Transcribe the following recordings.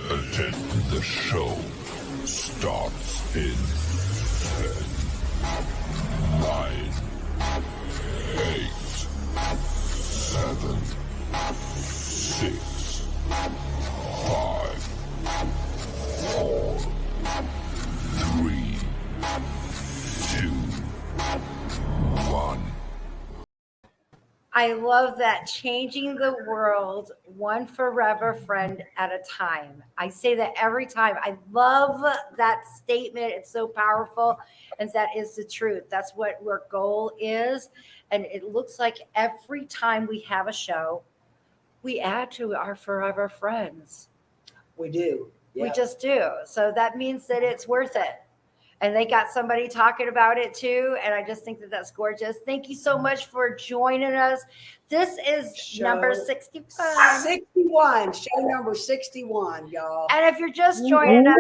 The show starts in 10, 9, 8, 7, 6, 5, 4, 3, 2, 1. I love that, changing the world one forever friend at a time. I say that every time. I love that statement. It's so powerful, and that is the truth. That's what our goal is. And it looks like every time we have a show, we add to our forever friends. We do. We just do. So that means that it's worth it. And they got somebody talking about it too. And I just think that that's gorgeous. Thank you so much for joining us. This is number 61. 61. Show number 61, y'all. And if you're just joining us,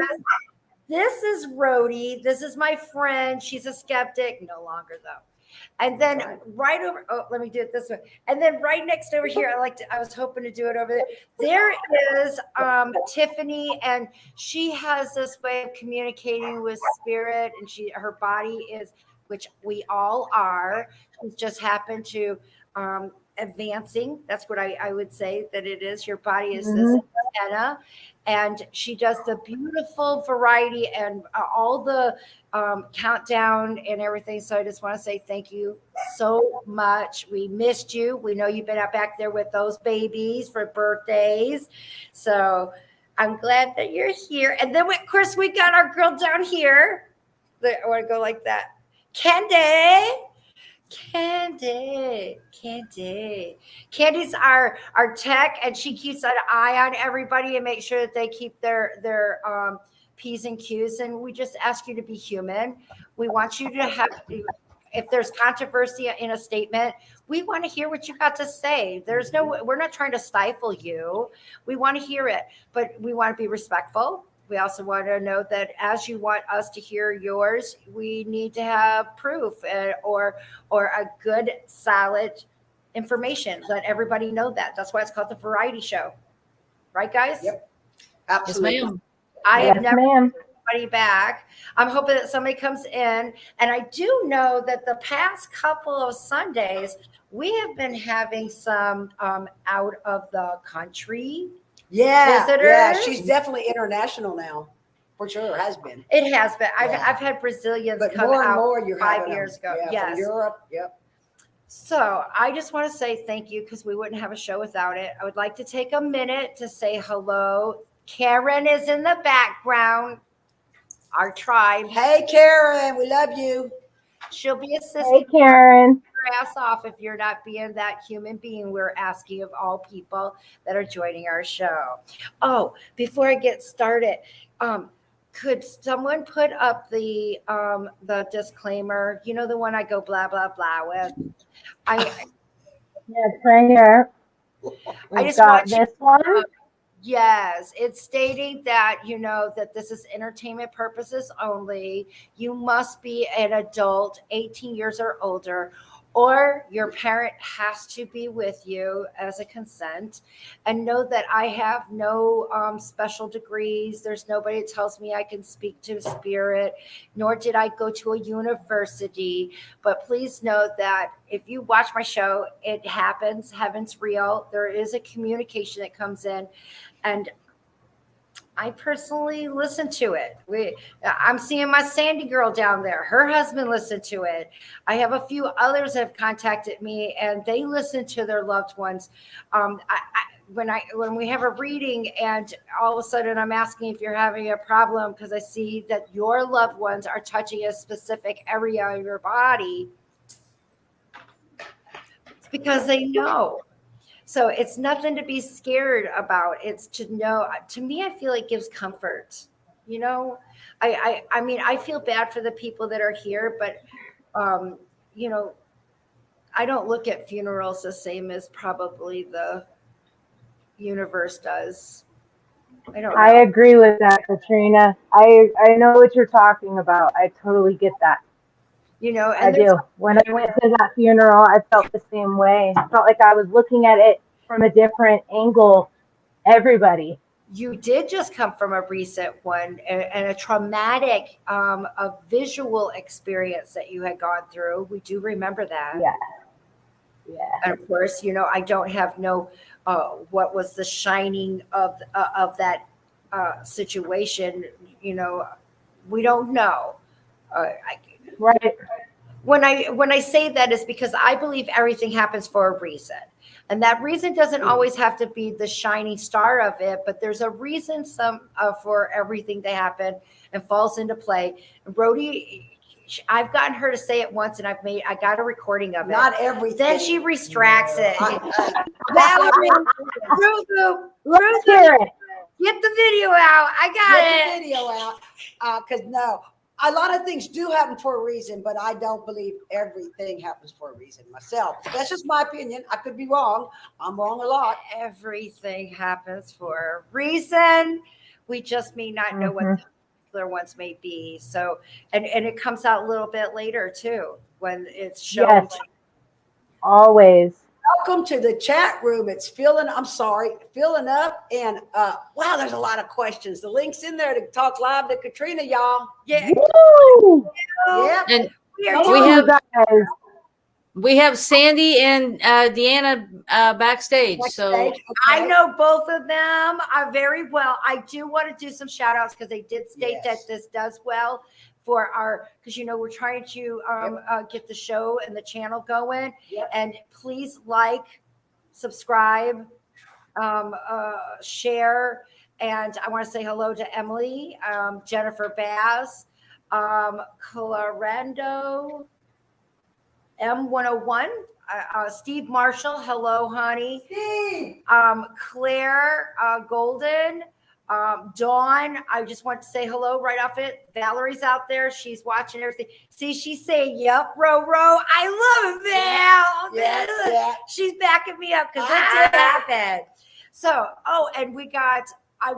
this is Rody. This is my friend. She's a skeptic. No longer, though. And then right over, let me do it this way. And then right next over here, I was hoping to do it over there. There is Tiffany, and she has this way of communicating with spirit, and her body is, which we all are. She's just happened to advancing. That's what I would say that it is. Your body is this antenna, and she does the beautiful variety and all the countdown and everything. So I just want to say thank you so much. We missed you. We know you've been out back there with those babies for birthdays. So I'm glad that you're here. And then, of course, we got our girl down here. I want to go like that. Candy's our tech, and she keeps an eye on everybody and make sure that they keep their P's and Q's. And we just ask you to be human. We want you to have, if there's controversy in a statement, we want to hear what you got to say. We're not trying to stifle you. We want to hear it, but we want to be respectful. We also want to know that as you want us to hear yours, we need to have proof or a good, solid information. Let everybody know that. That's why it's called the variety show. Right, guys? Yep. Absolutely. Yes, ma'am. I have never had anybody back. I'm hoping that somebody comes in. And I do know that the past couple of Sundays, we have been having some out of the country visitors. Yeah, she's definitely international now. For sure, has been. It has been. I've had Brazilians come out you're 5 years ago. Yes. From Europe. Yep. So I just want to say thank you, because we wouldn't have a show without it. I would like to take a minute to say hello. Karyn is in the background. Our tribe. Hey, Karyn, we love you. She'll be assisting. Hey, Karyn. Ass off if you're not being that human being we're asking of all people that are joining our show. Oh, before I get started, could someone put up the disclaimer? You know, the one I go blah blah blah with. Yes, right here. I just got want you, this one. Yes, it's stating that, that this is entertainment purposes only. You must be an adult, 18 years or older, or your parent has to be with you as a consent. And know that I have no special degrees. There's nobody that tells me I can speak to spirit, nor did I go to a university. But please know that if you watch my show, it happens. Heaven's real. There is a communication that comes in. And I personally listen to it. I'm seeing my Sandy girl down there. Her husband listened to it. I have a few others that have contacted me, and they listen to their loved ones. When we have a reading, and all of a sudden I'm asking if you're having a problem because I see that your loved ones are touching a specific area of your body, it's because they know. So it's nothing to be scared about. It's to know. To me, I feel it gives comfort. I mean, I feel bad for the people that are here, but I don't look at funerals the same as probably the universe does. I don't know. I agree with that, Katrina. I know what you're talking about. I totally get that. And I do. When I went to that funeral, I felt the same way. I felt like I was looking at it from a different angle. Everybody. you did just come from a recent one and a traumatic a visual experience that you had gone through. We do remember that. Yeah. Yeah. And of course, I don't have what was the shining of that situation. We don't know. Right. When I say that is because I believe everything happens for a reason. And that reason doesn't always have to be the shining star of it, but there's a reason for everything to happen and falls into play. Rody, I've gotten her to say it once, and I got a recording of it. Not everything. Then she retracts it. Valerie, Let's hear it. Get the video out. I got get the it. video out. Because no, a lot of things do happen for a reason, but I don't believe everything happens for a reason myself. That's just my opinion. I could be wrong. I'm wrong a lot. Everything happens for a reason. We just may not know what the particular ones may be. So, and it comes out a little bit later too when it's shown. Yes. Always. Welcome to the chat room. It's filling up. And wow, there's a lot of questions. The link's in there to talk live to Katrina, y'all. Yeah. Woo! Yeah. And Come on, we have Sandy and Deanna backstage. So I know both of them very well. I do want to do some shout outs because they did state that this does well for because we're trying to get the show and the channel going. Yep. And please subscribe, share. And I want to say hello to Emily, Jennifer Bass, Clarendo, M101, Steve Marshall. Hello, honey. Steve. Claire Golden. Dawn, I just want to say hello right off it. Valerie's out there. She's watching everything. See, she's saying, yep, Ro. I love it, Val. Yeah. She's backing me up because it did happen. So, and I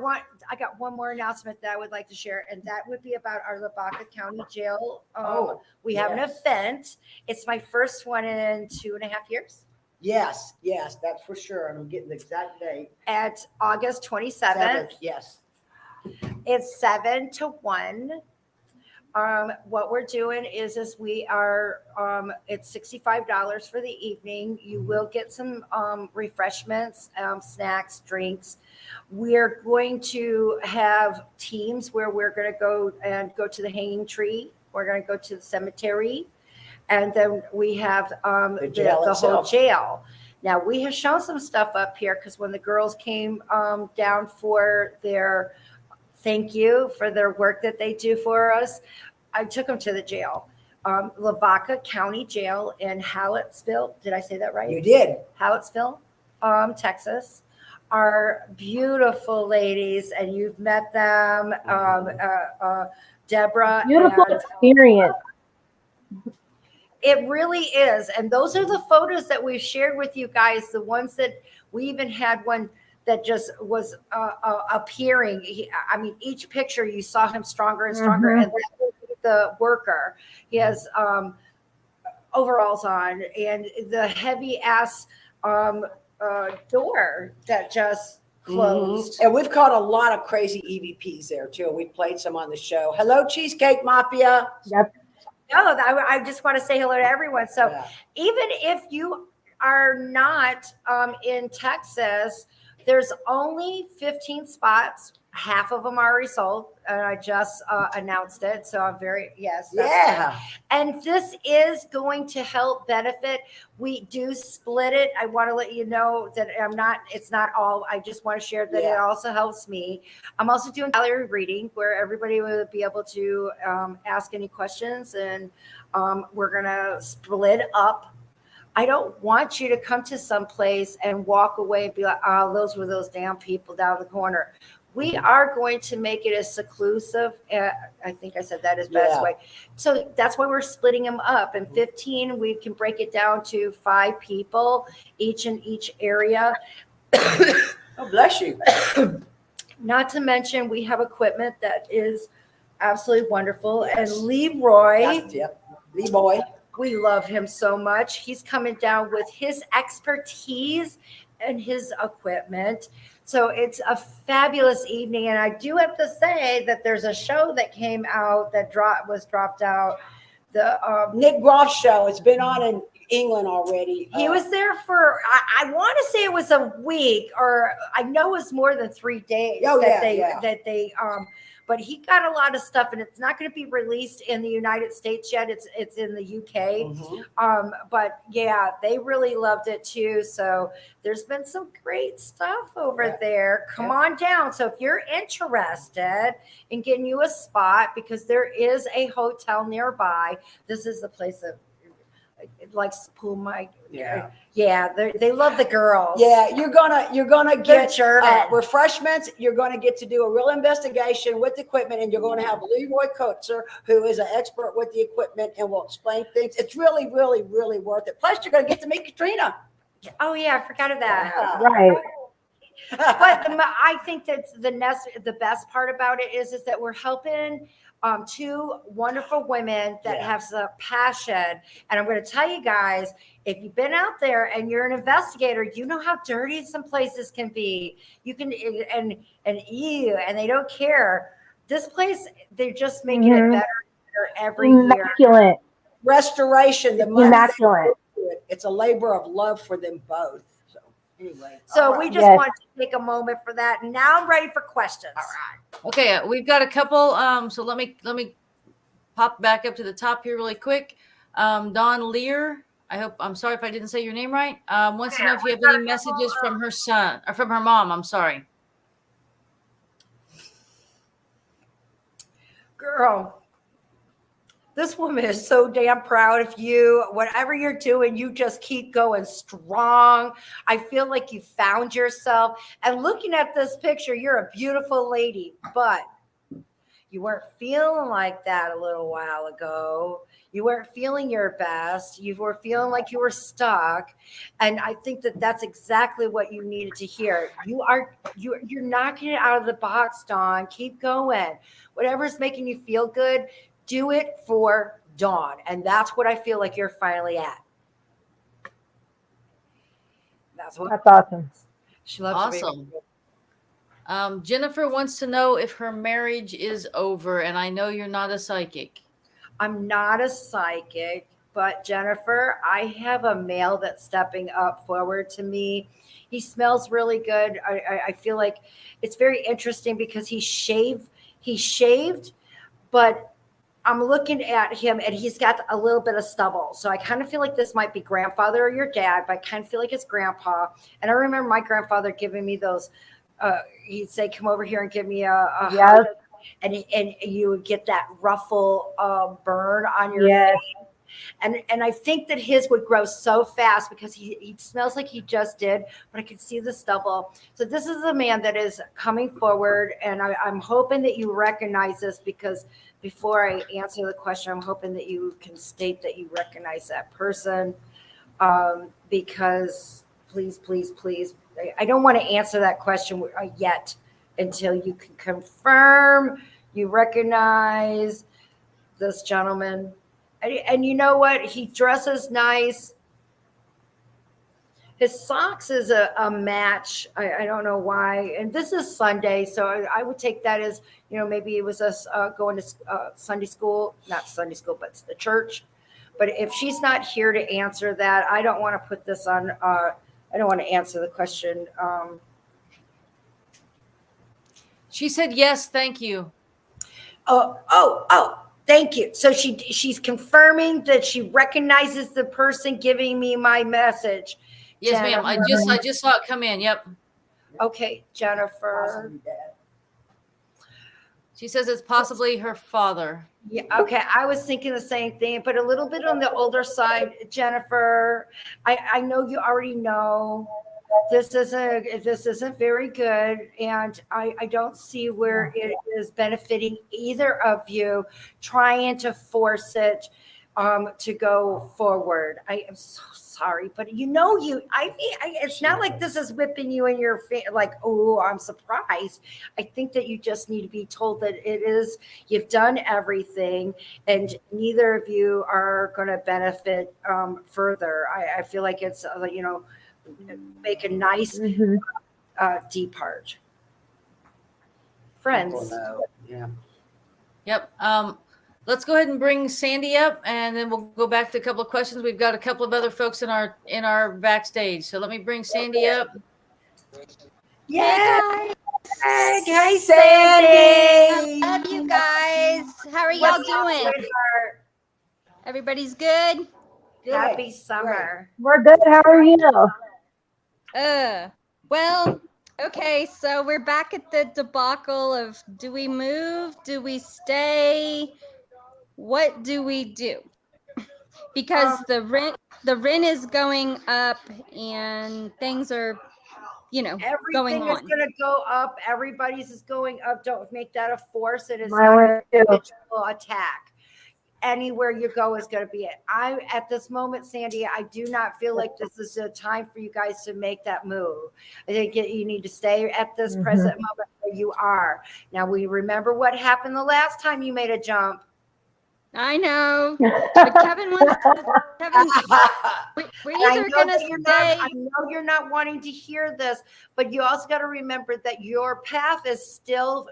got one more announcement that I would like to share, and that would be about our Lavaca County Jail. We have an event. It's my first one in 2.5 years. Yes, that's for sure. And I'm getting the exact date. At August 27th. 7th, yes. It's 7 to 1. What we're doing is we are, it's $65 for the evening. You will get some refreshments, snacks, drinks. We're going to have teams where we're going to go to the hanging tree. We're going to go to the cemetery. And then we have the whole jail. Now, we have shown some stuff up here because when the girls came down for their thank you for their work that they do for us, I took them to the jail. Lavaca County Jail in Hallettsville. Did I say that right? You did. Hallettsville, Texas. Are beautiful ladies, and you've met them. Deborah. Beautiful experience. It really is. And those are the photos that we've shared with you guys, the ones that we even had one that just was appearing. Each picture you saw him stronger and stronger. And the worker, he has overalls on and the heavy ass door that just closed. And we've caught a lot of crazy EVPs there too. We played some on the show. Hello, Cheesecake Mafia. Yep. No, I just want to say hello to everyone. So even if you are not in Texas, there's only 15 spots. Half of them are already sold. And I just announced it. So I'm very, Great. And this is going to help benefit. We do split it. I want to let you know that it's not all. I just want to share that it also helps me. I'm also doing gallery reading where everybody will be able to ask any questions. And we're going to split up. I don't want you to come to some place and walk away and be like, oh, those were those damn people down the corner. We are going to make it as seclusive. I think I said that is best way. So that's why we're splitting them up. And 15, we can break it down to 5 people, each in each area. Oh, bless you. Not to mention, we have equipment that is absolutely wonderful. And Leroy. Leroy. We love him so much. He's coming down with his expertise and his equipment. So it's a fabulous evening, and I do have to say that there's a show that came out that was dropped out. The Nick Groff show. It's been on in England already. he was there for I want to say it was a week, or I know it was more than 3 days. Oh, that yeah. they but he got a lot of stuff, and it's not going to be released in the United States yet. It's in the UK. Mhm. But yeah, they really loved it too. So there's been some great stuff over there. Come on down. So if you're interested in getting you a spot, because there is a hotel nearby, this is the place that it likes to pull my they love the girls. Yeah, you're gonna get German. refreshments. You're gonna get to do a real investigation with equipment, and you're going to have Leroy Kotzer, who is an expert with the equipment and will explain things. It's really, really, really worth it. Plus, you're gonna get to meet Katrina. Oh yeah, I forgot of that. Right. But I think that's the best part about it is that we're helping two wonderful women that have some passion. And I'm going to tell you guys, if you've been out there and you're an investigator, you know how dirty some places can be. You can and they don't care. This place, they're just making it better every year. Immaculate. Restoration, the money. Immaculate. It's a labor of love for them both. So anyway, so we just want to take a moment for that. And now I'm ready for questions. All right. Okay, we've got a couple. So let me pop back up to the top here really quick. Dawn Lear, I'm sorry if I didn't say your name right. Wants to know if you have any messages from her son or from her mom. I'm sorry. Girl, this woman is so damn proud of you. Whatever you're doing, you just keep going strong. I feel like you found yourself. And looking at this picture, you're a beautiful lady, but you weren't feeling like that a little while ago. You weren't feeling your best. You were feeling like you were stuck. And I think that that's exactly what you needed to hear. You're knocking it out of the box, Dawn. Keep going. Whatever's making you feel good, do it for Dawn. And that's what I feel like you're finally at. That's awesome. She loves awesome. Jennifer wants to know if her marriage is over. And I know you're not a psychic. I'm not a psychic, but Jennifer, I have a male that's stepping up forward to me. He smells really good. I feel like it's very interesting because he shaved, but I'm looking at him and he's got a little bit of stubble. So I kind of feel like this might be grandfather or your dad, but I kind of feel like it's grandpa. And I remember my grandfather giving me those, he'd say, come over here and give me a hug. And you would get that ruffle burn on your face. And I think that his would grow so fast because he smells like he just did, but I could see the stubble. So this is a man that is coming forward, and I'm hoping that you recognize this, because before I answer the question, I'm hoping that you can state that you recognize that person, because please, I don't want to answer that question yet until you can confirm you recognize this gentleman. And you know what? He dresses nice. His socks is a match. I don't know why. And this is Sunday, so I would take that as, maybe it was us going to Sunday school, not Sunday school, but the church. But if she's not here to answer that, I don't want to put this on. I don't want to answer the question. She said yes, thank you. Oh, thank you. So she's confirming that she recognizes the person giving me my message. Yes, Jennifer. ma'am. I just saw it come in. Yep. Okay, Jennifer. She says it's possibly her father. Yeah, okay. I was thinking the same thing, but a little bit on the older side, Jennifer. I know you already know this isn't very good, and I don't see where it is benefiting either of you trying to force it to go forward. I am so sorry, but it's not like this is whipping you in your face like, oh, I'm surprised. I think that you just need to be told that you've done everything, and neither of you are going to benefit further. I feel like it's make a nice depart. Friends. People know. Yeah. Yep. Let's go ahead and bring Sandy up, and then we'll go back to a couple of questions. We've got a couple of other folks in our backstage. So let me bring Sandy up. Yeah. Hey guys. Hey, Sandy. Love you guys. How are y'all doing? Everybody's good? Happy summer. We're good. How are you? Well, okay, so we're back at the debacle of do we move? Do we stay? What do we do? Because the rent is going up and things are, going Everything is on. going to go up. Everybody's is going up. Don't make that a force. It is My not way an too. individual attack. Anywhere you go is going to be it. I, at this moment, Sandy, I do not feel like this is a time for you guys to make that move. I think you need to stay at this present moment where you are. Now, we remember what happened the last time you made a jump. I know. But Kevin wants we're either going to stay. I know you're not wanting to hear this, but you also got to remember that your path is still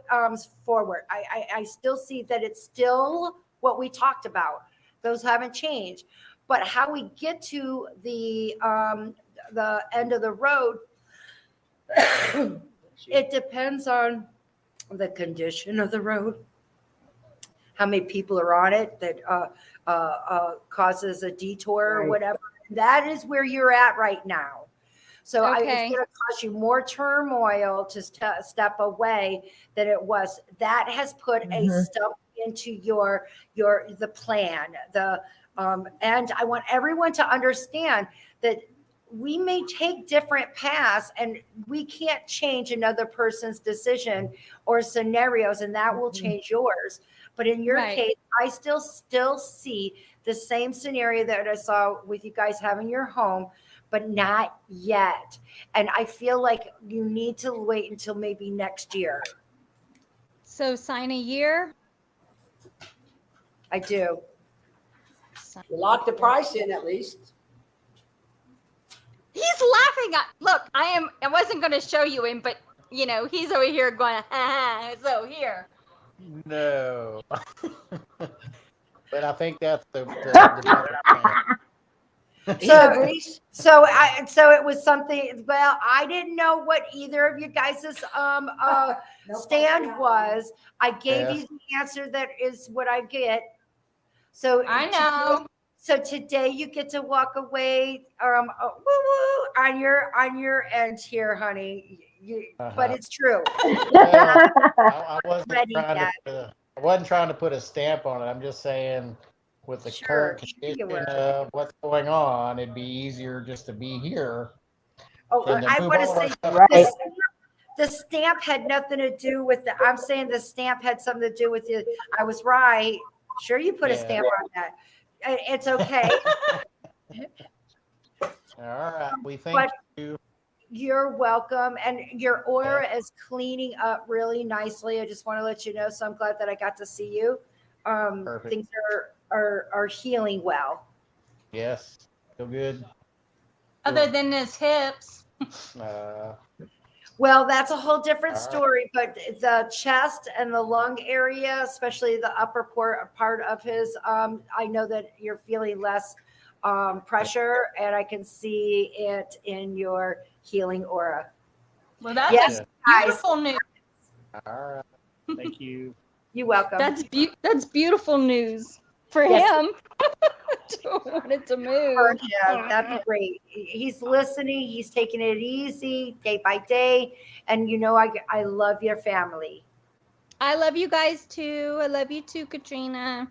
forward. I still see that it's still what we talked about. Those haven't changed. But how we get to the end of the road, it depends on the condition of the road, how many people are on it that causes a detour or whatever. That is where you're at right now. So it's going to cause you more turmoil to step away than it was. That has put a stump into the plan. And I want everyone to understand that we may take different paths and we can't change another person's decision or scenarios, and that will change yours. But in your case, I still see the same scenario that I saw with you guys having your home, but not yet. And I feel like you need to wait until maybe next year. So sign a year? I do. You lock the price in at least. He's laughing at. Look, I wasn't going to show you him, but he's over here going, so here. No. But I think that's the better plan. So it was something. Well, I didn't know what either of you guys' stand was. I gave you the answer that is what I get. So I know. So today you get to walk away on your end here, honey. But it's true. Well, I wasn't trying to put a stamp on it. I'm just saying, with the current condition of what's going on, it'd be easier just to be here. Oh, I want to say the stamp had nothing to do with I'm saying the stamp had something to do with you. I was right. Sure, you put a stamp on that. It's okay. All right. We thank you. You're welcome. And your aura is cleaning up really nicely. I just want to let you know. So I'm glad that I got to see you. Things are healing well. Yes. Feel good. Other than his hips. Well, that's a whole different story, but the chest and the lung area, especially the upper part of his, I know that you're feeling less pressure, and I can see it in your healing aura. Well, that's beautiful news. All right. Thank you. You're welcome. That's beautiful news for him. Don't want it to move. Yeah, that's great. He's listening. He's taking it easy day by day. And I love your family. I love you guys too. I love you too, Katrina.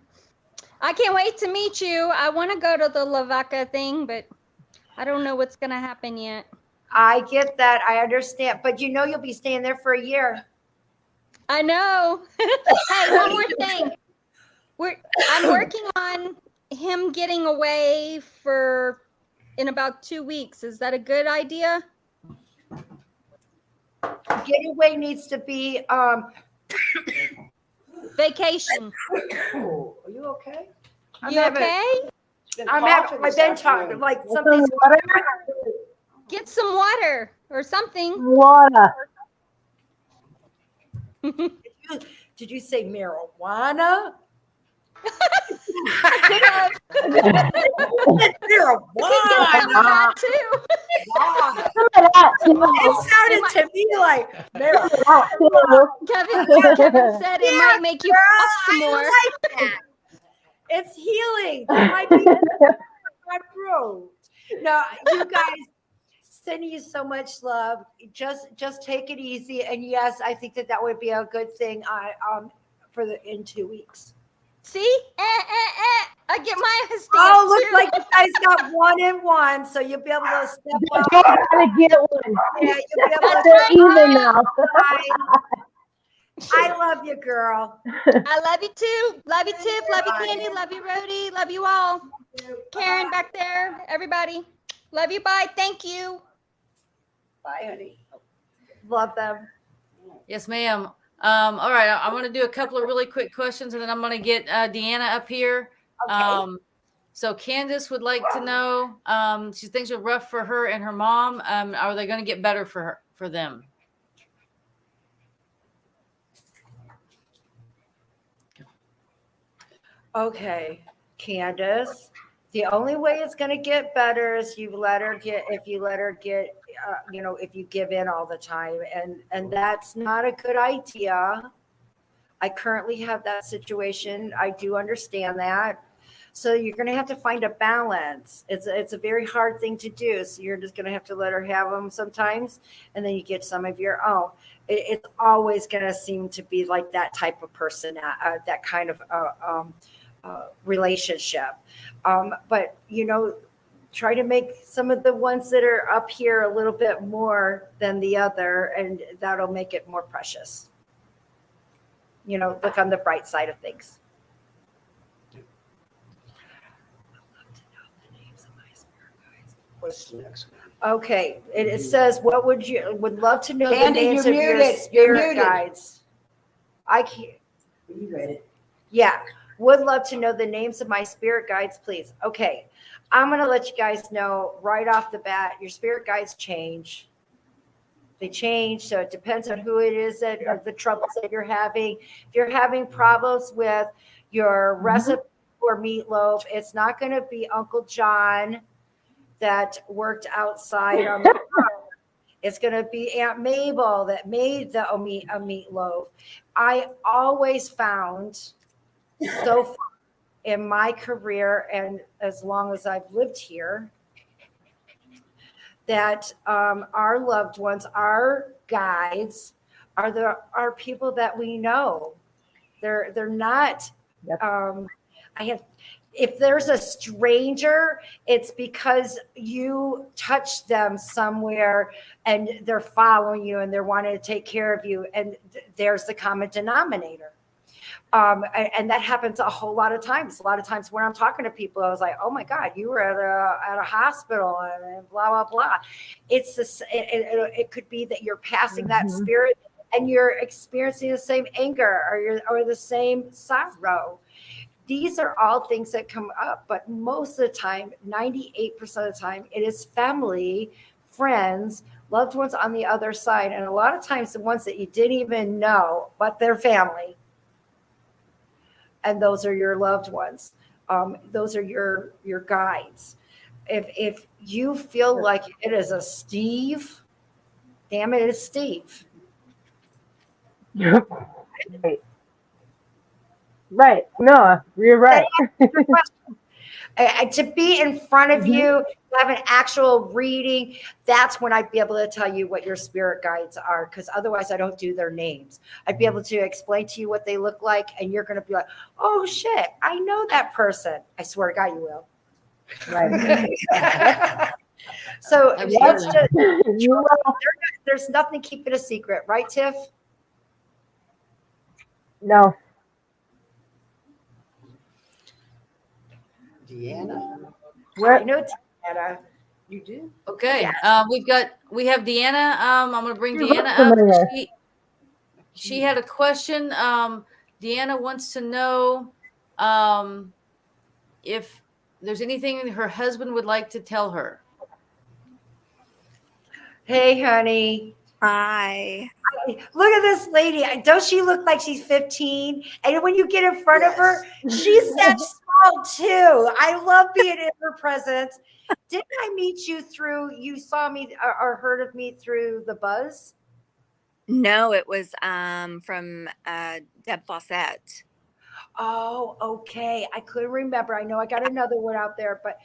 I can't wait to meet you. I want to go to the Lavaca thing, but I don't know what's going to happen yet. I get that. I understand. But you'll be staying there for a year. I know. Hey, one more thing. I'm working on him getting away in about 2 weeks. Is that a good idea? Getaway needs to be vacation. Are you okay? You okay? I've been talking like something's. Get some water. or something. Wanna. Did you say marijuana? I could have. Marijuana. That too. Some of that too. It sounded to me like marijuana. That too. Kevin said it might make you cough some more. I like that. It's healing. That might be my throat. No, you guys, sending you so much love. Just take it easy. And yes, I think that would be a good thing. In 2 weeks. See? I get my stance Oh, looks too. like you guys got 1 and 1, so you'll be able to step up. You gotta get one. Yeah, you'll be able That's to. They're even now. I love you, girl. I love you too. Love you, Tiff. Love you, Kandi. Love you, Rody. Love you all. Karyn back there. Everybody. Love you. Bye. Thank you. Bye, honey. Love them. Yes, ma'am. All right, I'm going to do a couple of really quick questions, and then I'm going to get Deanna up here. Okay. So Candace would like to know, she thinks are rough for her and her mom. Are they going to get better for them? Okay, Candace. The only way it's going to get better is if you let her get, if you give in all the time, and that's not a good idea. I currently have that situation. I do understand that. So you're going to have to find a balance. It's a very hard thing to do. So you're just going to have to let her have them sometimes, and then you get some of your own. It's always going to seem to be like that type of person, that kind of relationship. But try to make some of the ones that are up here a little bit more than the other, and that'll make it more precious. Look on the bright side of things. What's the next one? Okay, it says, what would love to know the Kandi, names you're of your muted. You're spirit muted. guides. I can't. You read it. Yeah, would love to know the names of my spirit guides, please. Okay, I'm going to let you guys know right off the bat, your spirit guides change. They change, so it depends on who it is or the troubles that you're having. If you're having problems with your recipe for meatloaf, it's not going to be Uncle John that worked outside on the farm. It's going to be Aunt Mabel that made a meatloaf. I always found so far in my career, and as long as I've lived here, that our loved ones, our guides, are people that we know. They're not. Yep. If there's a stranger, it's because you touched them somewhere and they're following you and they're wanting to take care of you. And there's the common denominator. And that happens a whole lot of times. A lot of times when I'm talking to people, I was like, oh my God, you were at a hospital and blah, blah, blah. It could be that you're passing that spirit and you're experiencing the same anger or the same sorrow. These are all things that come up, but most of the time, 98% of the time, it is family, friends, loved ones on the other side. And a lot of times the ones that you didn't even know, but they're family. And those are your loved ones. Those are your guides. If you feel like it is a Steve, damn it, it's Steve. Yep. Right. No, you're right. To be in front of you, have an actual reading, that's when I'd be able to tell you what your spirit guides are, because otherwise I don't do their names. I'd be able to explain to you what they look like, and you're going to be like, oh, shit, I know that person. I swear to God, you will. Right. So let's just, You will. there's nothing keeping a secret, right, Tiff? No. Deanna. I know Deanna. You do? Okay. Yes. We have Deanna. I'm going to bring You Deanna look up. familiar. She had a question. Deanna wants to know if there's anything her husband would like to tell her. Hey, honey. Hi. Look at this lady. Don't she look like she's 15? And when you get in front of her, she's that small too. I love being in her presence. Didn't I meet you through, you saw me or heard of me through the Buzz? No, it was from Deb Fawcett. Oh, okay. I couldn't remember. I know I got another one out there, but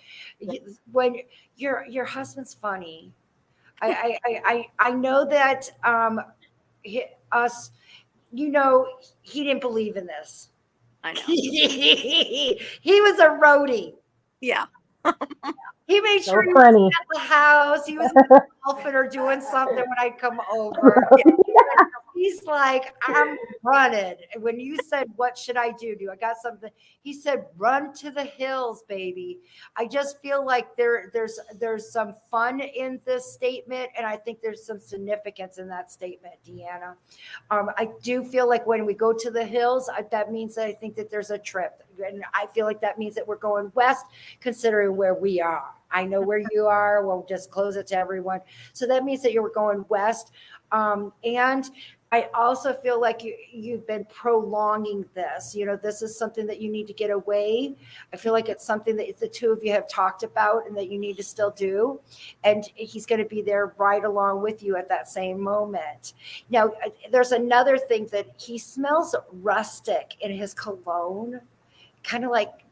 when your husband's funny. I know that us, he didn't believe in this. I know. He was a roadie. Yeah. He made So sure he funny. was at the house. He was golfing or doing something when I come over. He's like, I'm running. And when you said, what should I do? I got something? He said, run to the hills, baby. I just feel like there's some fun in this statement. And I think there's some significance in that statement, Deanna. I do feel like when we go to the hills, that means that I think that there's a trip. And I feel like that means that we're going west, considering where we are. I know where you are. We'll just close it to everyone. So that means that you're going west. And I also feel like you've been prolonging this. This is something that you need to get away. I feel like it's something that the two of you have talked about and that you need to still do. And he's going to be there right along with you at that same moment. Now, there's another thing that he smells rustic in his cologne, kind of like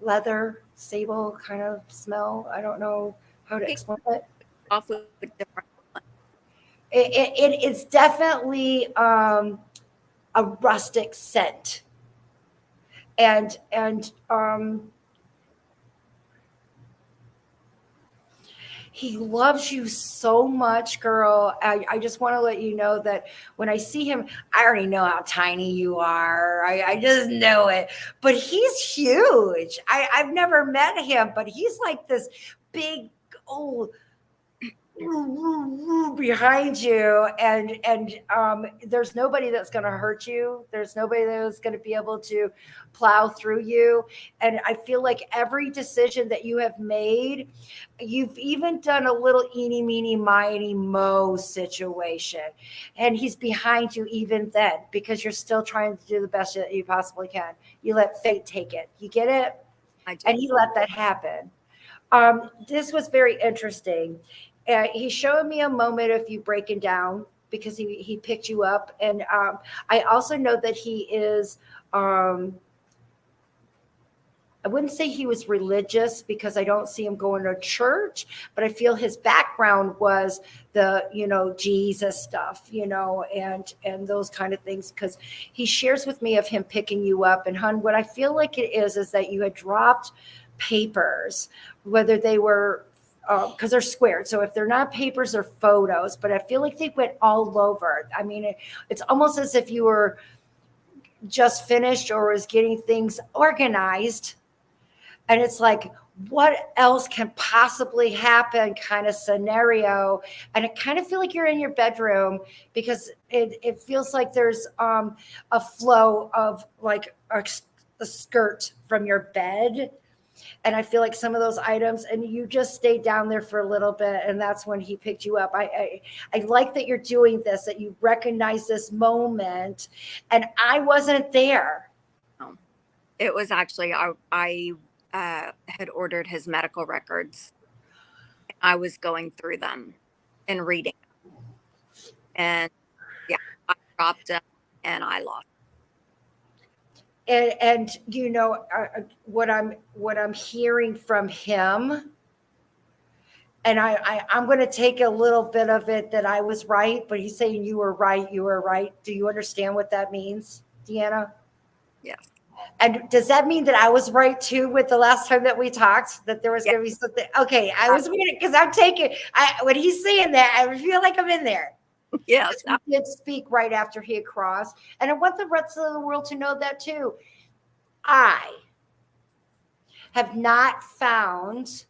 leather, sable kind of smell. I don't know how to explain it. Off with a different. It is definitely a rustic scent, and he loves you so much, girl. I just want to let you know that when I see him, I already know how tiny you are. I just know it. But he's huge. I've never met him, but he's like this big old behind you, and there's nobody that's going to hurt you. There's nobody that's going to be able to plow through you. And I feel like every decision that you have made, you've even done a little eeny meeny miny mo situation, and he's behind you even then because you're still trying to do the best that you possibly can. You let fate take it. You get it? I do. And he let that happen. This was very interesting. He showed me a moment of you breaking down because he picked you up. And I also know that he is, I wouldn't say he was religious because I don't see him going to church, but I feel his background was the, Jesus stuff, and those kind of things. Because he shares with me of him picking you up. And hun, what I feel like it is that you had dropped papers, whether they were, because they're squared. So if they're not papers, they're photos, but I feel like they went all over. I mean, it's almost as if you were just finished or was getting things organized. And it's like, what else can possibly happen kind of scenario. And I kind of feel like you're in your bedroom because it feels like there's a flow of like a skirt from your bed. And I feel like some of those items, and you just stayed down there for a little bit, and that's when he picked you up. I like that you're doing this, that you recognize this moment, and I wasn't there. It was actually I had ordered his medical records. I was going through them and reading, and yeah, I dropped them and I lost. And what I'm hearing from him, and I'm going to take a little bit of it that I was right, but he's saying you were right. You were right. Do you understand what that means, Deanna? Yes. And does that mean that I was right too with the last time that we talked, that there was going to be something? Okay, I was waiting because I'm taking. When he's saying that, I feel like I'm in there. Yes. He did speak right after he had crossed. And I want the rest of the world to know that too. I have not found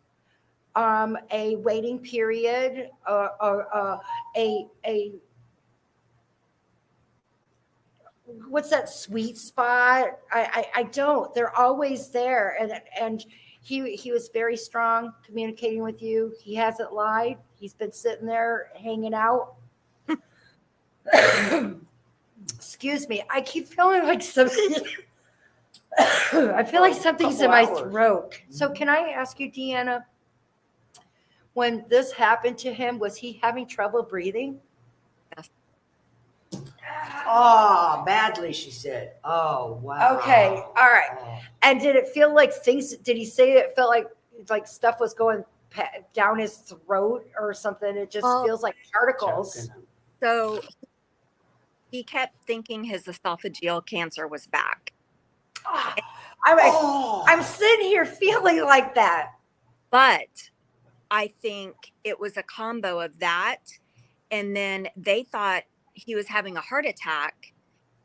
a waiting period or a what's that sweet spot? I don't. They're always there. And he was very strong communicating with you. He hasn't lied. He's been sitting there hanging out. Excuse me. I keep feeling like something. I feel like something's in my throat. So can I ask you, Deanna, when this happened to him, was he having trouble breathing? Yes. Oh, badly, she said. Oh, wow. Okay. All right. Oh. And did it feel like things, did he say it felt like stuff was going down his throat or something? It just feels like particles. So he kept thinking his esophageal cancer was back. I'm sitting here feeling like that. But I think it was a combo of that. And then they thought he was having a heart attack,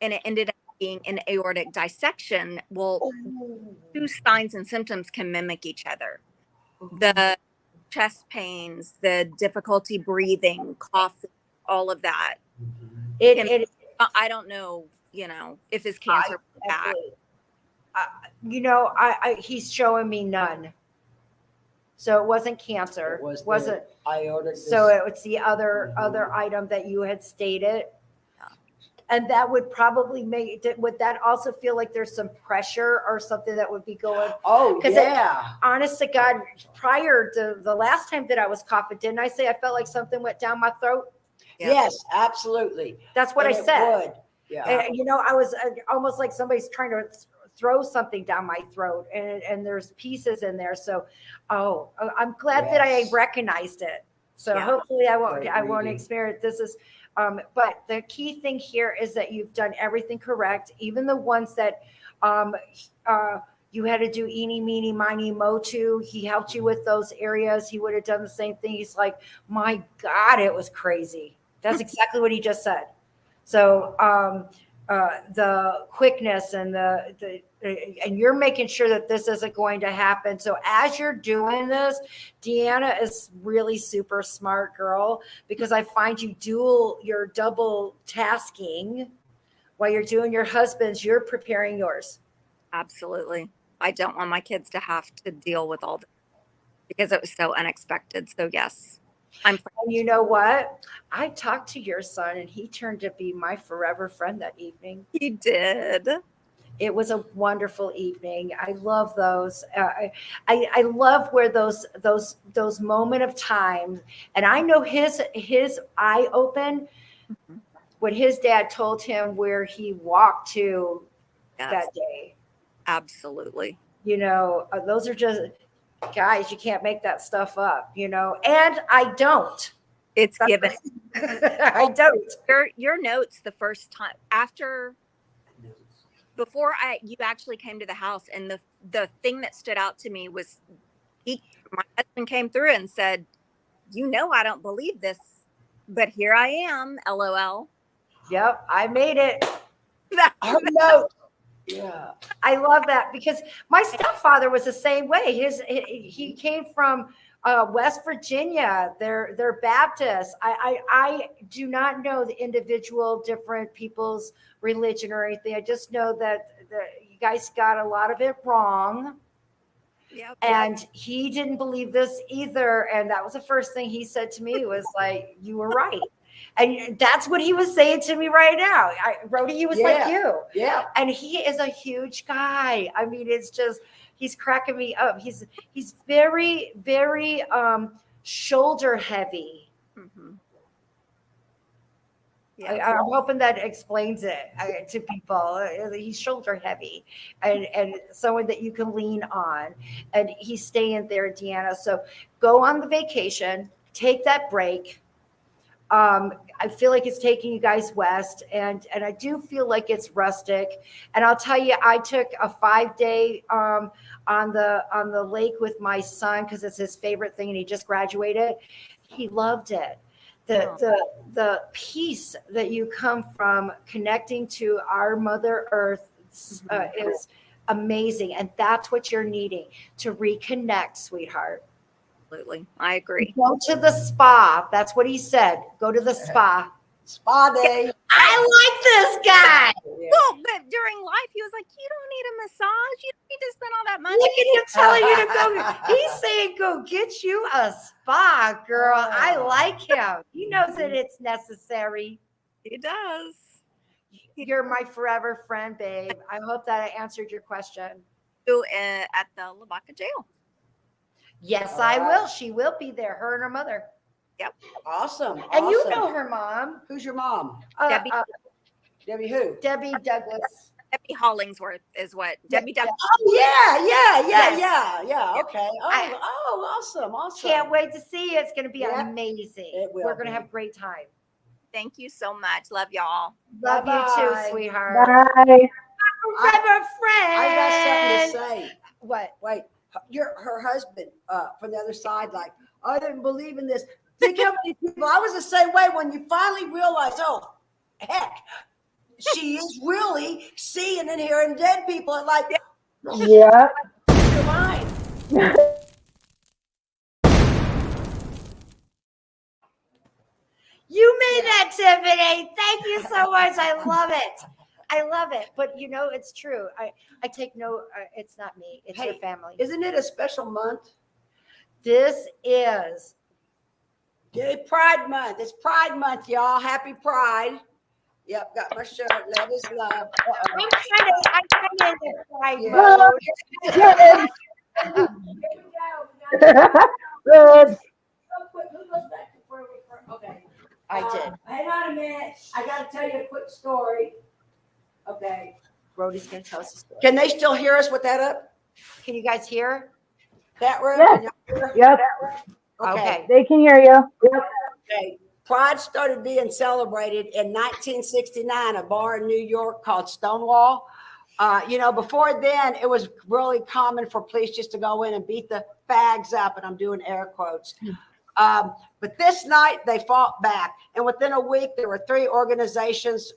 and it ended up being an aortic dissection. Well, two signs and symptoms can mimic each other. The chest pains, the difficulty breathing, coughing, all of that. I don't know, if his cancer was back. He's showing me none. So it wasn't cancer. It wasn't aortic. So it was the other item that you had stated. And that would probably would that also feel like there's some pressure or something that would be going? Oh, yeah. Honest to God, prior to the last time that I was coughing, didn't I say I felt like something went down my throat? Yeah. Yes, absolutely. That's what I said. Would. Yeah. And, I was almost like somebody's trying to throw something down my throat, and there's pieces in there. So, I'm glad that I recognized it. So hopefully I won't experience this. But the key thing here is that you've done everything correct, even the ones that you had to do eeny, meeny, miny, mo to. He helped you with those areas. He would have done the same thing. He's like, my God, it was crazy. That's exactly what he just said. So the quickness and and you're making sure that this isn't going to happen. So as you're doing this, Deanna is really super smart girl, because I find you're double tasking while you're doing your husband's, you're preparing yours. Absolutely. I don't want my kids to have to deal with all this because it was so unexpected. So yes, And you know what? I talked to your son, and he turned to be my forever friend that evening. He did. It was a wonderful evening. I love those. I love where those moment of time, and I know his eye open when his dad told him where he walked to that day. Absolutely. Those are just, guys, you can't make that stuff up, and I don't. It's given. I don't. Your notes the first time before you actually came to the house, and the thing that stood out to me was my husband came through and said, I don't believe this, but here I am, LOL. Yep, I made it. Her note. Yeah, I love that, because my stepfather was the same way. He came from West Virginia. They're Baptists. I do not know the individual different people's religion or anything. I just know that you guys got a lot of it wrong. Yep. And he didn't believe this either. And that was the first thing he said to me, was like, you were right. And that's what he was saying to me right now. Rody, he was like you. Yeah. And he is a huge guy. I mean, it's just, he's cracking me up. He's very, very shoulder heavy. Mm-hmm. I'm hoping that explains it to people. He's shoulder heavy and someone that you can lean on. And he's staying there, Deanna. So go on the vacation, take that break. I feel like it's taking you guys west, and I do feel like it's rustic. And I'll tell you, I took a 5-day on the lake with my son, because it's his favorite thing, and he just graduated. He loved it. The peace that you come from connecting to our Mother Earth is amazing, and that's what you're needing to reconnect, sweetheart. Absolutely, I agree. Go to the spa. That's what he said. Go to the spa. Spa day. I like this guy. Yeah. Well, but during life, he was like, "You don't need a massage. You don't need to spend all that money." Look at him telling you to go. He's saying, go get you a spa, girl. I like him. He knows that it's necessary. He does. You're my forever friend, babe. I hope that I answered your question. At the Lavaca jail. Yes, All I right. will. She will be there, her and her mother. Awesome. And you awesome. know her mom. Who's your mom? Debbie. Debbie who? Debbie Douglas. Debbie Hollingsworth is what Yeah, Debbie Douglas. Oh yeah. Yes. Okay. Awesome. Can't wait to see you. It's going to be Yeah, amazing. it will We're going to be. have a great time. Thank you so much. Love y'all. Love you Bye-bye. too, sweetheart. Bye. Forever friend. I got something to say. What? Wait, her husband from the other side, like, I didn't believe in this. Think how many people, I was the same way when you finally realize, oh, heck, she is really seeing and hearing dead people. And like, Yeah. your mind. You made that, Tiffany. Thank you so much. I love it. I love it. But you know, it's true. I take no, it's not me. It's your Hey, family. Isn't it a special month? This is. Gay Pride Month. It's Pride Month, y'all. Happy Pride. Yep, got my shirt. Love is love. I'm kind of in the pride Yeah. mode. Good. Here we go. Good. Real quick, who goes back to where we were? Okay. I did. Hang on a minute. I got to tell you a quick story. Okay. Rody's going to tell us a story. Can they still hear us with that up? Can you guys hear? That room? Yes. Can y'all hear? Yep. Okay. They can hear you. Yep. Okay. Pride started being celebrated in 1969, a bar in New York called Stonewall. Before then, it was really common for police just to go in and beat the fags up, and I'm doing air quotes. But this night, they fought back. And within a week, there were 3 organizations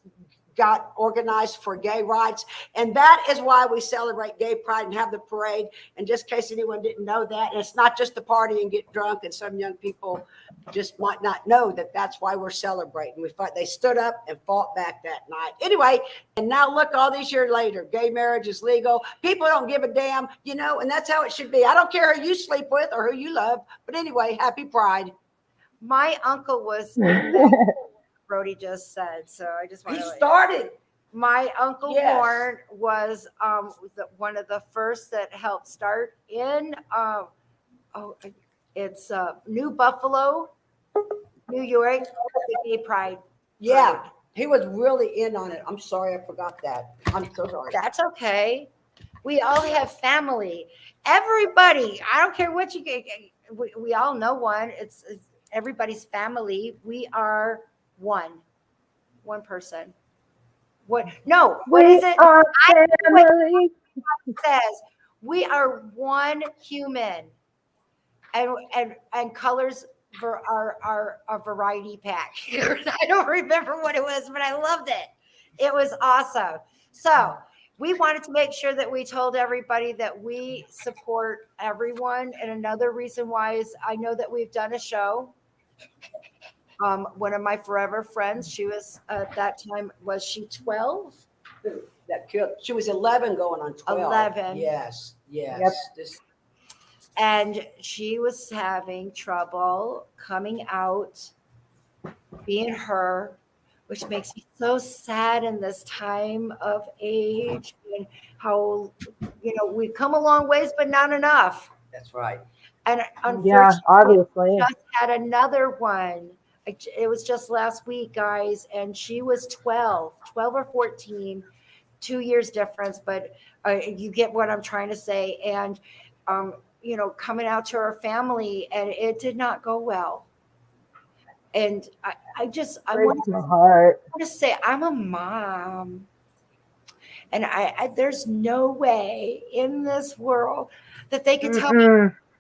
got organized for gay rights. And that is why we celebrate Gay Pride and have the parade. And just in case anyone didn't know that, and it's not just the party and get drunk, and some young people just might not know that that's why we're celebrating. They stood up and fought back that night. Anyway, and now look, all these years later, gay marriage is legal. People don't give a damn, and that's how it should be. I don't care who you sleep with or who you love. But anyway, happy Pride. My uncle was in that Rody just said. So I just want He to. started. My uncle Yes. Warren was one of the first that helped start in it's New Buffalo, New York, the Gay Pride. Yeah, he was really in on it. I'm sorry, I forgot that. I'm so sorry. That's okay. We all have family. Everybody, I don't care what you get. We all know one. It's everybody's family. We are one person. What? No, what We is it? are I- family. It says we are one human, and colors for our variety pack. I don't remember what it was, but I loved it. It was awesome. So we wanted to make sure that we told everybody that we support everyone. And another reason why is I know that we've done a show. One of my forever friends, she was at that time, was she 12? That killed. She was 11 going on 12. 11. Yes. Yep. And she was having trouble coming out, being her, which makes me so sad in this time of age and how, we've come a long ways, but not enough. That's right. And Yeah, unfortunately, obviously. just had another one. It was just last week, guys, and she was 12 or 14, 2 years difference, but you get what I'm trying to say. And, coming out to her family, and it did not go well. And I Breaks my heart. want to say I'm a mom, and I there's no way in this world that they could tell me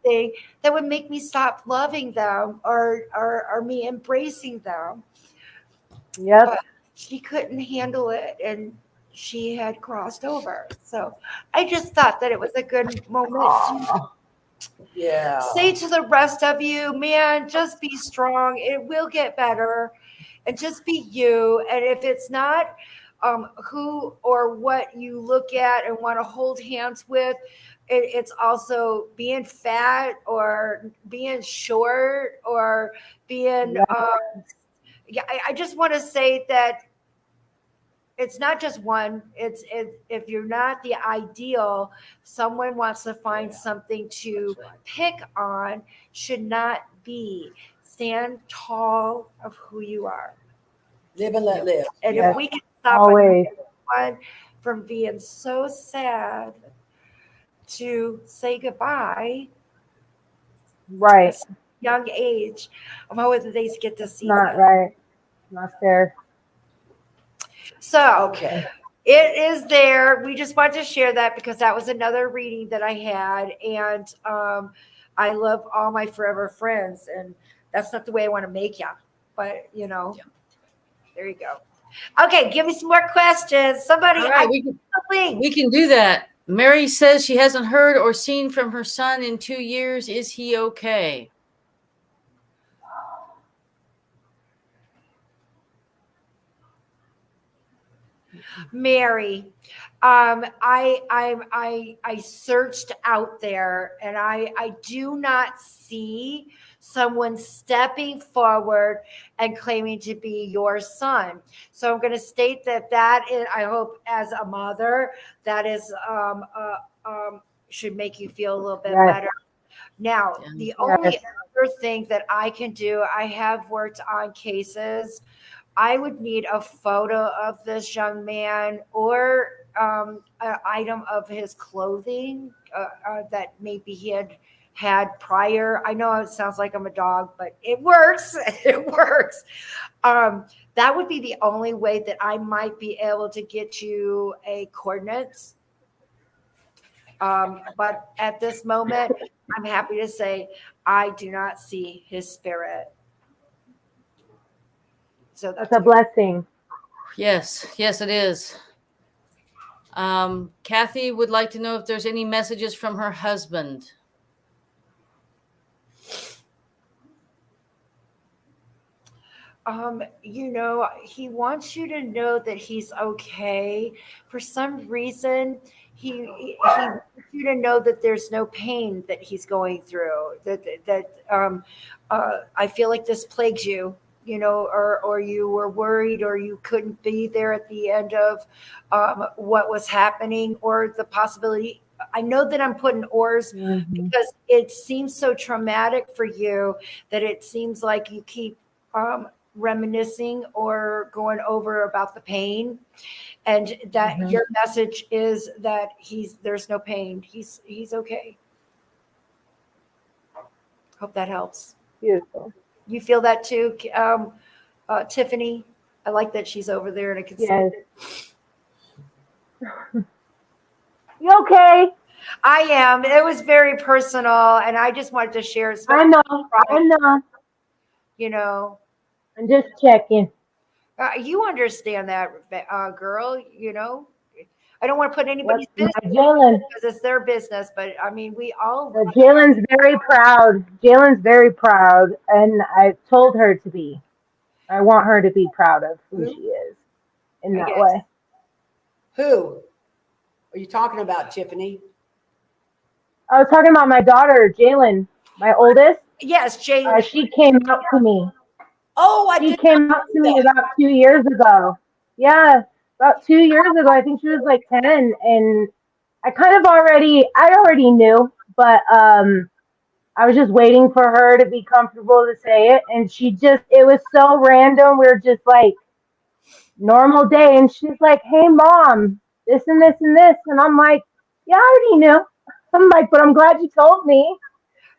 anything that would make me stop loving them or me embracing them. Yep. But she couldn't handle it, and she had crossed over. So I just thought that it was a good moment to Yeah. say to the rest of you, man, just be strong. It will get better. and just be you. And if it's not who or what you look at and want to hold hands with, it's also being fat or being short or being. Yeah, I just want to say that it's not just one. If you're not the ideal, someone wants to find something to pick on, should not be. Stand tall of who you are. Live and let live. And Yes, if we can stop always. anyone from being so sad to say goodbye Right. at a young age, I'm hoping they get to see Not that. right. Not fair. So Okay. it is there. We just want to share that because that was another reading that I had. And I love all my forever friends. And that's not the way I want to make you. But, you know, there you go. Okay, give me some more questions. Somebody, All right, we can do that. Mary says she hasn't heard or seen from her son in 2 years. Is he okay? Mary, I searched out there and I do not see someone stepping forward and claiming to be your son. So I'm going to state that is, I hope as a mother, that is should make you feel a little bit better. Now, the only other thing that I can do, I have worked on cases. I would need a photo of this young man or an item of his clothing that maybe he had prior. I know it sounds like I'm a dog, but it works. It works. That would be the only way that I might be able to get you a coordinates. But at this moment, I'm happy to say I do not see his spirit. So That's a blessing. Yes, it is. Kathy would like to know if there's any messages from her husband. You know, he wants you to know that he's okay. For some reason, he wants you to know that there's no pain that he's going through. I feel like this plagues you, you know, or you were worried, or you couldn't be there at the end of what was happening, or the possibility. I know that I'm putting ors because it seems so traumatic for you that it seems like you keep reminiscing or going over about the pain, and that your message is that there's no pain. He's okay. Hope that helps. Beautiful. You feel that too, Tiffany? I like that she's over there and I can see it. You okay? I am. It was very personal, and I just wanted to share. I know. You know, I'm just checking. you understand that, girl. You know, I don't want to put anybody's business Jalen, because it's their business, but I mean, we all. Jalen's very proud. Jalen's very proud, and I told her to be. I want her to be proud of who she is in that way. Who are you talking about, Tiffany? I was talking about my daughter, Jalen, my oldest. Yes, Jalen. She came out to me. Oh, she came out to me about 2 years ago. Yeah, about 2 years ago. I think she was like 10, and I already knew, but I was just waiting for her to be comfortable to say it, and it was so random. We were just like normal day, and she's like, "Hey, Mom, this and this and this," and I'm like, "Yeah, I already knew." I'm like, "But I'm glad you told me."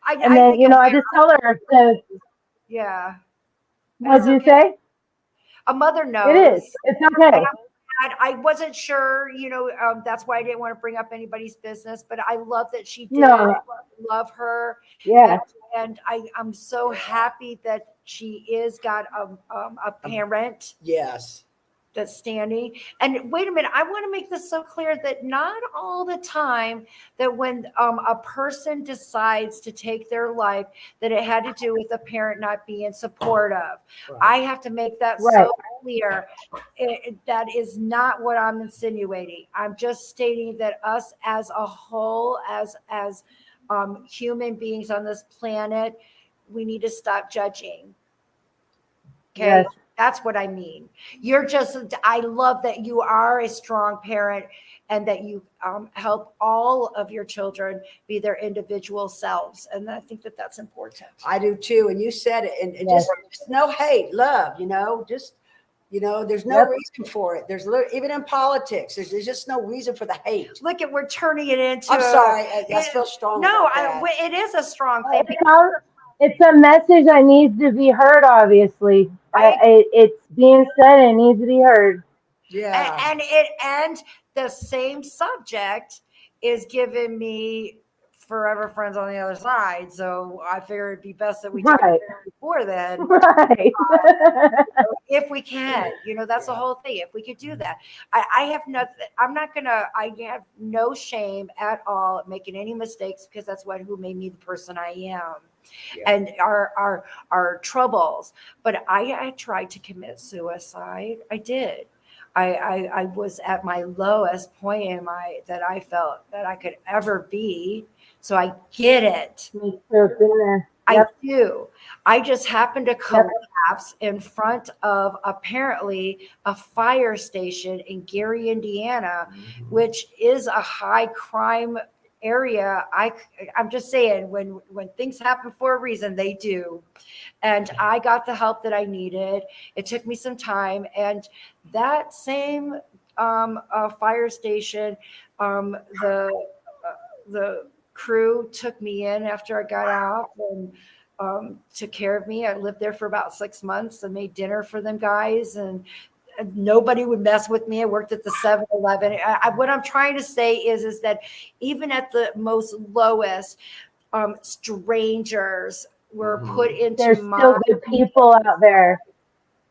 And then, I just tell her to. Yeah. What did you say? A mother knows. It is. It's okay. I wasn't sure, that's why I didn't want to bring up anybody's business, but I love that she did. No. Love her. Yeah. And I'm so happy that she got a parent. Yes. that's standing. And wait a minute, I want to make this so clear that not all the time that when a person decides to take their life, that it had to do with a parent not being supportive. Right. I have to make that so clear. That is not what I'm insinuating. I'm just stating that us as a whole, as human beings on this planet, we need to stop judging. Okay. Yes. That's what I mean. I love that you are a strong parent and that you help all of your children be their individual selves. And I think that that's important. I do too. And you said it, and Yes. just no hate, love, there's no reason for it. Even in politics, there's just no reason for the hate. Look at, we're turning it into. I'm sorry. I feel strong. No, it is a strong thing. It's a message that needs to be heard, obviously. It's being said and it needs to be heard. Yeah. And the same subject is giving me forever friends on the other side. So I figured it'd be best that we talk before then. Right. If we can, that's the whole thing. If we could do that, I have I have no shame at all at making any mistakes, because that's who made me the person I am. Yeah. And our troubles. But I tried to commit suicide. I did. I was at my lowest point that I felt that I could ever be. So I get it. Me too. Been there. I do. I just happened to collapse in front of apparently a fire station in Gary, Indiana, which is a high crime area. I'm just saying, when things happen for a reason, they do. And I got the help that I needed. It took me some time. And that same fire station, the crew took me in after I got out and took care of me. I lived there for about 6 months and made dinner for them guys, and nobody would mess with me. I worked at the 7-Eleven. What I'm trying to say is that even at the most lowest, strangers were put into There's still good people out there.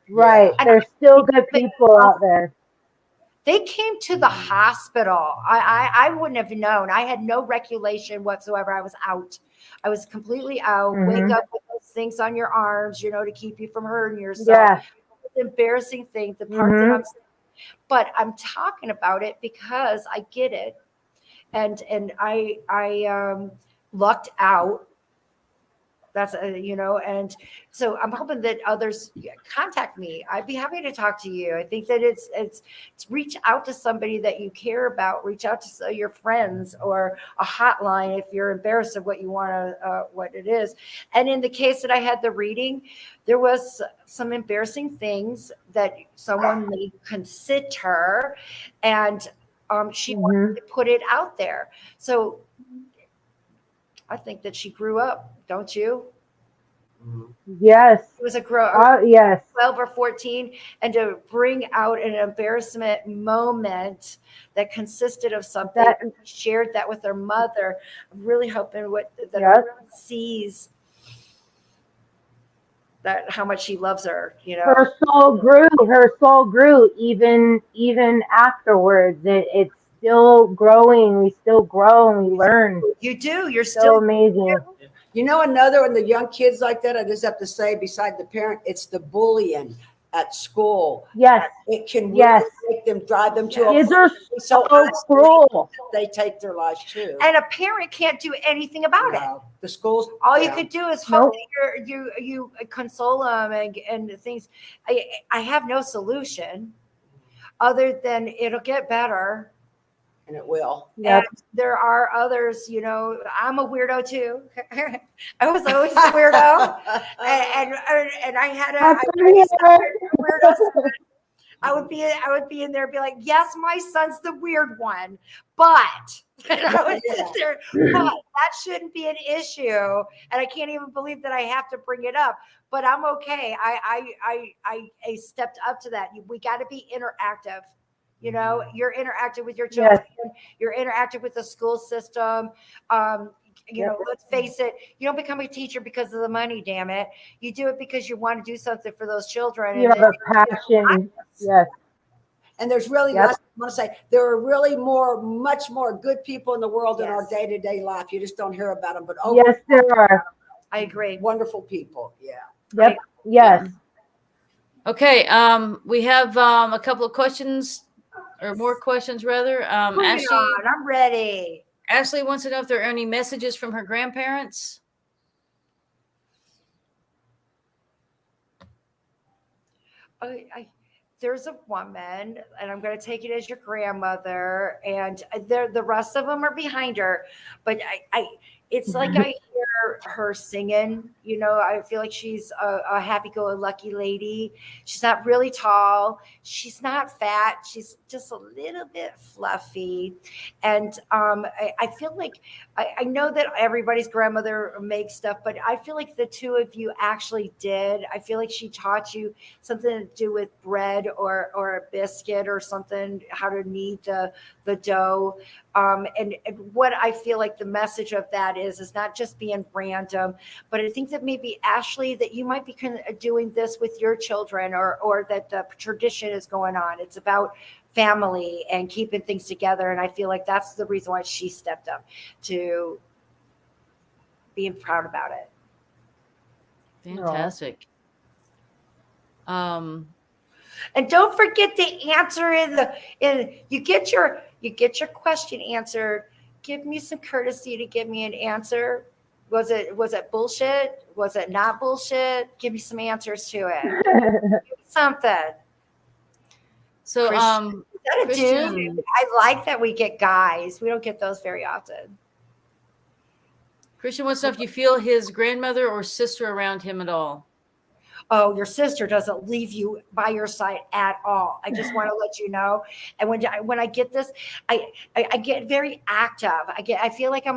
Right. There's still good people out there. They came to the hospital. I wouldn't have known. I had no recollection whatsoever. I was out. I was completely out. Wake up with those things on your arms, to keep you from hurting yourself. Yeah. Embarrassing thing, the part that I'm saying. But I'm talking about it because I get it. And I lucked out. That's and so I'm hoping that others contact me. I'd be happy to talk to you. I think that it's reach out to somebody that you care about. Reach out to your friends, or a hotline if you're embarrassed of what you want to what it is. And in the case that I had the reading, there was some embarrassing things that someone may consider, and she wanted to put it out there. So I think that she grew up, don't you? Yes. It was a yes. 12 or 14, and to bring out an embarrassment moment that consisted of something, shared that with her mother. I'm really hoping that her sees that how much she loves her. Her soul grew even afterwards. It's still growing. We still grow and we learn. You do. You're still amazing. Another one, the young kids like that, I just have to say, beside the parent, it's the bullying at school. Yes. It can really make them, drive them to kids are so cruel. They take their lives too. And a parent can't do anything about it. The schools. All you could do is hope that you console them and things. I have no solution other than it'll get better. And it will. And there are others, I'm a weirdo too. I was always a weirdo. and I had a weirdo. I would be in there and be like, yes, my son's the weird one, but and I would sit there, but that shouldn't be an issue. And I can't even believe that I have to bring it up, but I'm okay. I stepped up to that. We got to be interactive. You're interactive with your children. Yes. You're interactive with the school system. Let's face it. You don't become a teacher because of the money, damn it. You do it because you want to do something for those children. You have a passion. Yes. And there's really, Yep. less, I want to say, there are really much more good people in the world in our Yes. day-to-day life. You just don't hear about them, but Yes, there are. I agree. wonderful people. Yeah. Yep. Yes. Okay. We have a couple of questions, or more questions rather. Bring it Ashley, on. I'm ready. Ashley wants to know if there are any messages from her grandparents. There's a woman, and I'm going to take it as your grandmother, and the rest of them are behind her. But it's like I hear her singing. You know, I feel like she's a happy-go-lucky lady. She's not really tall. She's not fat. She's just a little bit fluffy, and I feel like I know that everybody's grandmother makes stuff, but I feel like the two of you actually did. I feel like she taught you something to do with bread or a biscuit or something, how to knead the dough. And what I feel like the message of that is not just being random, but I think that maybe Ashley, that you might be doing this with your children, or that the tradition is going on. It's about family and keeping things together. And I feel like that's the reason why she stepped up to being proud about it. Fantastic. And don't forget to answer you get your question answered. Give me some courtesy to give me an answer. Was it bullshit? Was it not bullshit? Give me some answers to it. Give me something. So, Christian, is that a Christian, dude? I like that we get guys. We don't get those very often. Christian wants to know if you feel his grandmother or sister around him at all. Oh, your sister doesn't leave you by your side at all. I just want to let you know. And when I get this, I get very active. I feel like I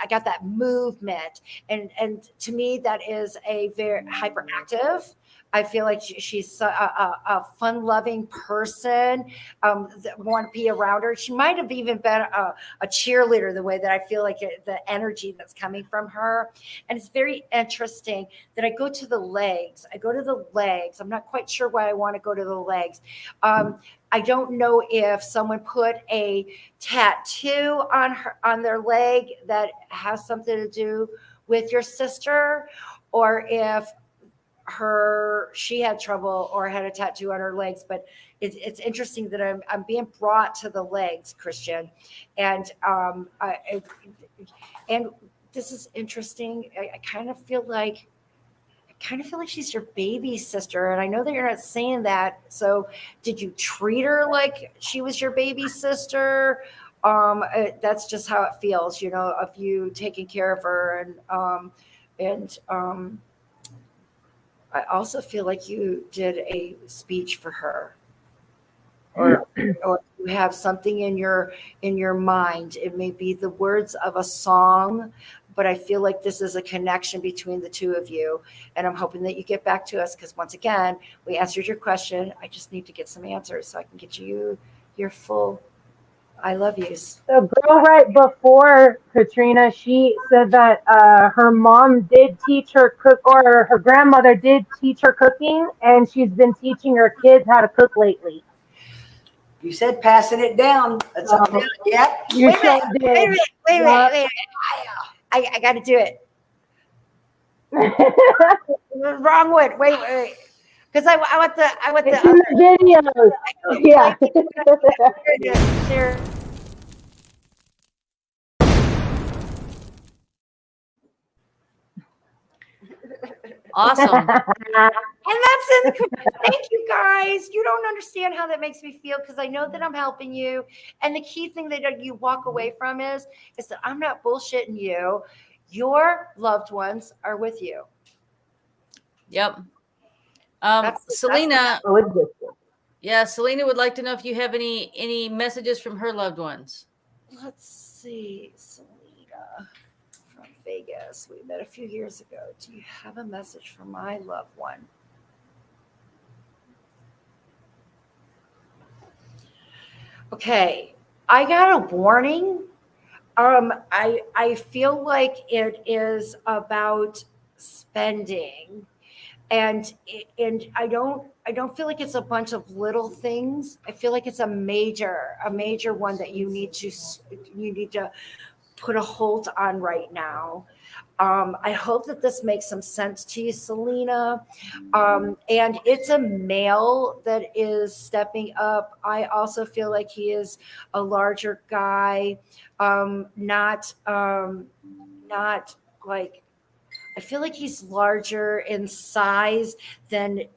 got that movement, and to me that is a very hyperactive. I feel like she's a fun-loving person. That want to be around her. She might have even been a cheerleader, the way that I feel like the energy that's coming from her. And it's very interesting that I go to the legs. I'm not quite sure why I want to go to the legs. I don't know if someone put a tattoo on their leg that has something to do with your sister, or if she had trouble or had a tattoo on her legs. But it's interesting that I'm being brought to the legs, Christian, and and this is interesting. I kind of feel like she's your baby sister, and I know that you're not saying that. So did you treat her like she was your baby sister? That's just how it feels, of you taking care of her, and I also feel like you did a speech for her, or you have something in your mind. It may be the words of a song, but I feel like this is a connection between the two of you. And I'm hoping that you get back to us, because once again, we answered your question. I just need to get some answers so I can get you your full I love yous. The girl right before Katrina, she said that her mom did teach her cook, or her grandmother did teach her cooking, and she's been teaching her kids how to cook lately. You said passing it down. That's yep. You sure did. Wait a minute. I got to do it. Wrong one. Wait. Because I want the it's in the videos. Yeah. Awesome. And that's in the thank you guys. You don't understand how that makes me feel, because I know that I'm helping you. And the key thing that you walk away from is that I'm not bullshitting you. Your loved ones are with you. Yep. Selena. Yeah, Selena would like to know if you have any messages from her loved ones. Let's see, Selena from Vegas. We met a few years ago. Do you have a message for my loved one? Okay, I got a warning. I feel like it is about spending. and I don't feel like it's a bunch of little things. I feel like it's a major one that you need to put a hold on right now. I hope that this makes some sense to you, Selena. And it's a male that is stepping up. I also feel like he is a larger guy, not like, I feel like he's larger in size than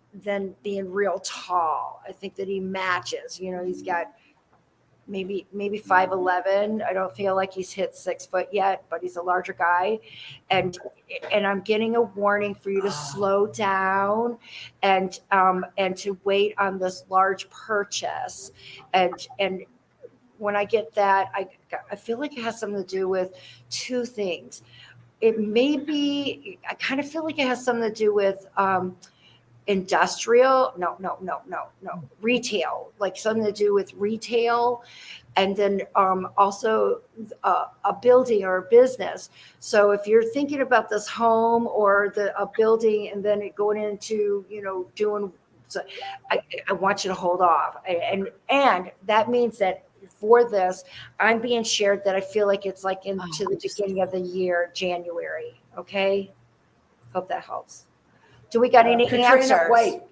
being real tall. I think that he matches. He's got maybe 5'11". I don't feel like he's hit 6 foot yet, but he's a larger guy. And I'm getting a warning for you to slow down and to wait on this large purchase. And when I get that, I feel like it has something to do with two things. It may be, I kind of feel like it has something to do with industrial, no, retail, like something to do with retail. And then also a building or a business. So if you're thinking about this home or a building and then it going into, doing, so I want you to hold off. And that means that for this, I'm being shared that I feel like it's like into the beginning of the year, January. Okay. Hope that helps. Do we got any Katrina, answers? wait,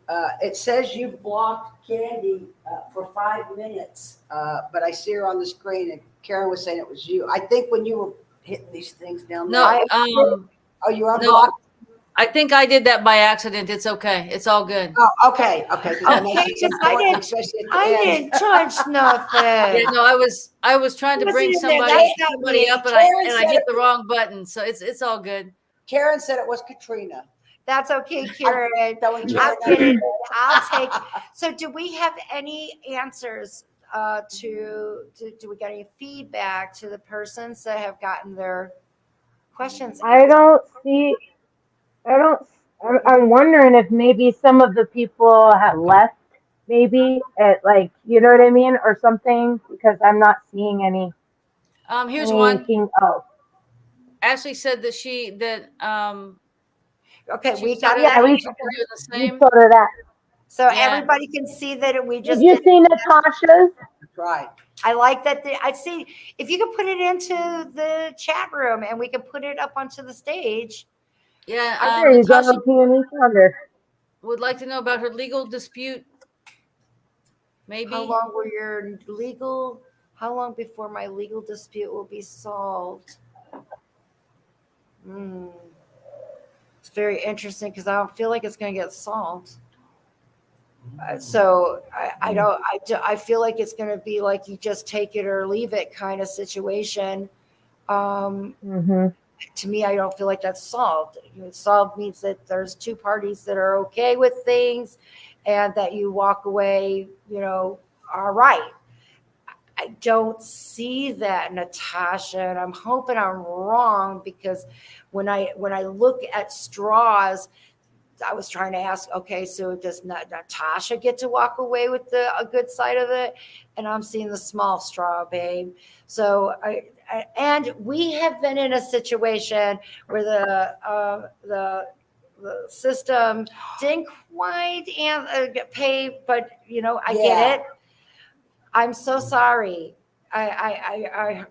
it says you've blocked Kandi for 5 minutes, but I see her on the screen and Karyn was saying it was you. I think when you were hitting these things down No, there. Oh, you unblocked? no, I think I did that by accident. It's okay. It's all good. Oh, okay. Okay, 'cause I didn't touch nothing. Yeah, no, I was trying to bring Listen to that, that's not somebody me. up, and Karyn I said hit it. the wrong button, so it's all good. Karen said it was Katrina. That's okay, Karyn. Throwing I'll Karen get it. under. I'll take. So, do we have any answers do we get any feedback to the persons that have gotten their questions? I don't see. I'm wondering if maybe some of the people have left, maybe at like, you know what I mean, or something, because I'm not seeing any. Here's one. anything. Oh, Ashley said that Okay, she we said got that that. yeah, we people do the we same. sort of that. So Yeah. everybody can see that we Did just you did. see Natasha's? That's right. I like that. I see. If you could put it into the chat room and we can put it up onto the stage. Yeah, There you go, Natasha Peony Thunder. would like to know about her legal dispute. Maybe. How long will your legal? How long before my legal dispute will be solved? It's very interesting because I don't feel like it's going to get solved. So I feel like it's going to be like you just take it or leave it kind of situation. To me, I don't feel like that's solved. Solved means that there's two parties that are okay with things and that you walk away, all right. I don't see that, Natasha, and I'm hoping I'm wrong because when I look at straws, I was trying to ask, okay, so does Natasha get to walk away with a good side of it? And I'm seeing the small straw, babe. So and we have been in a situation where the system didn't quite get paid, but I get it. I'm so sorry. I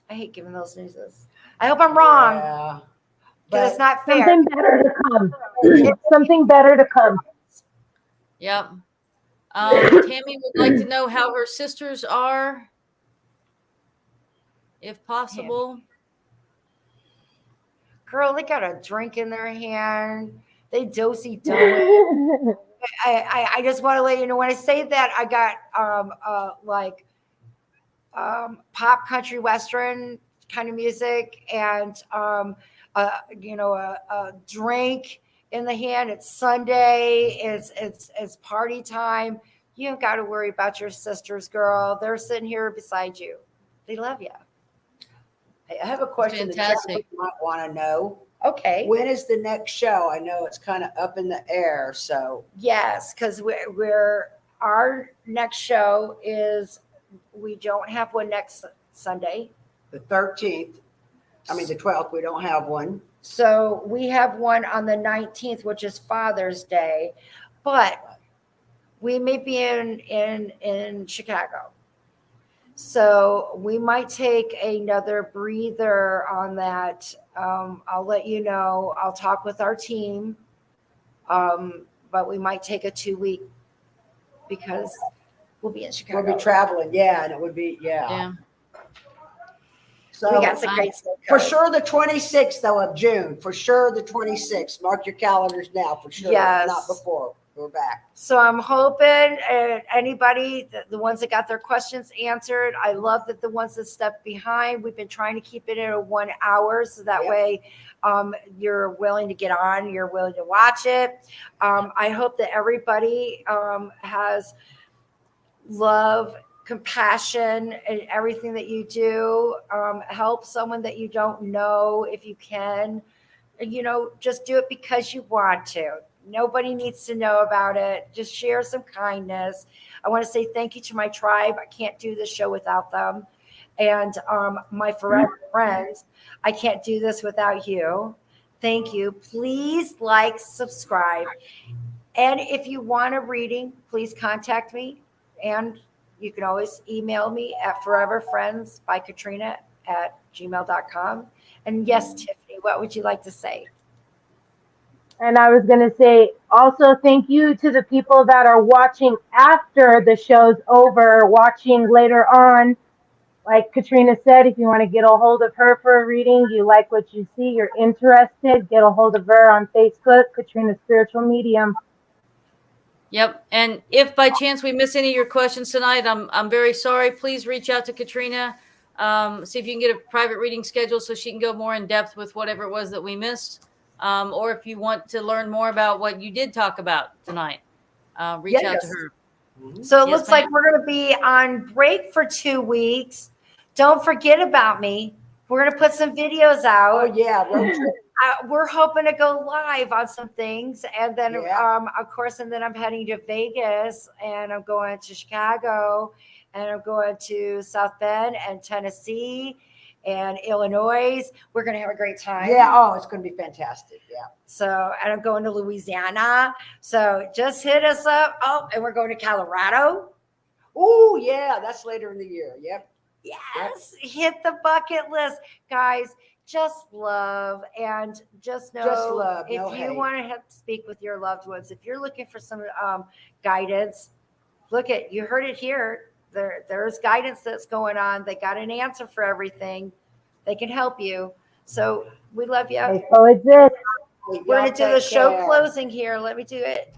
hate giving those newses. I hope I'm wrong. Yeah. But it's not fair. Something better to come. Something better to come. Yep. Tammy would like to know how her sisters are, if possible. Girl, they got a drink in their hand. They do. I just want to let you know when I say that I got pop country western kind of music and a drink in the hand. It's Sunday. It's party time. You don't got to worry about your sisters, girl. They're sitting here beside you. They love you. Hey, I have a question that Fantastic. you might want to know. Okay. When is the next show? I know it's kind of up in the air, so. Yes, because our next show is, we don't have one next Sunday. The 13th, I mean the 12th, we don't have one. So we have one on the 19th, which is Father's Day, but we may be in Chicago. So we might take another breather on that. I'll let you know. I'll talk with our team. But we might take a 2-week because we'll be in Chicago. We'll be traveling, yeah, and it would be, Yeah. So we got some great stuff. for sure the 26th though of June, for sure the 26th. Mark your calendars now, for sure. Yes. Not before. We're back. So I'm hoping anybody, the ones that got their questions answered, I love that the ones that stepped behind, we've been trying to keep it in 1 hour. So that way you're willing to get on, you're willing to watch it. I hope that everybody has love, compassion, and everything that you do. Help someone that you don't know if you can. Just do it because you want to. Nobody needs to know about it. Just share some kindness. I want to say thank you to my tribe. I can't do this show without them. And my forever friends, I can't do this without you. Thank you. Please like, subscribe. And if you want a reading, please contact me. And you can always email me at foreverfriendsbykatrina@gmail.com. And yes, Tiffany, what would you like to say? And I was going to say also thank you to the people that are watching after the show's over, watching later on. Like Katrina said, if you want to get a hold of her for a reading, you like what you see, you're interested, get a hold of her on Facebook, Katrina Spiritual Medium. Yep. And if by chance we miss any of your questions tonight, I'm very sorry. Please reach out to Katrina. See if you can get a private reading schedule so she can go more in depth with whatever it was that we missed. Or if you want to learn more about what you did talk about tonight, reach out to her. So it looks like we're going to be on break for 2 weeks. Don't forget about me. We're going to put some videos out. Oh, yeah. We're hoping to go live on some things. And then, of course, and then I'm heading to Vegas, and I'm going to Chicago, and I'm going to South Bend and Tennessee and Illinois. We're going to have a great time. Yeah. Oh, it's going to be fantastic. Yeah. So, and I'm going to Louisiana. So just hit us up. Oh, and we're going to Colorado. Oh, yeah. That's later in the year. Yep. Yes. Hit the bucket list, guys. Just love, and just know if you want to speak with your loved ones, if you're looking for some guidance, you heard it here. There's guidance that's going on. They got an answer for everything. They can help you. So we love you. So it's this. We're going to do the show closing here. Let me do it.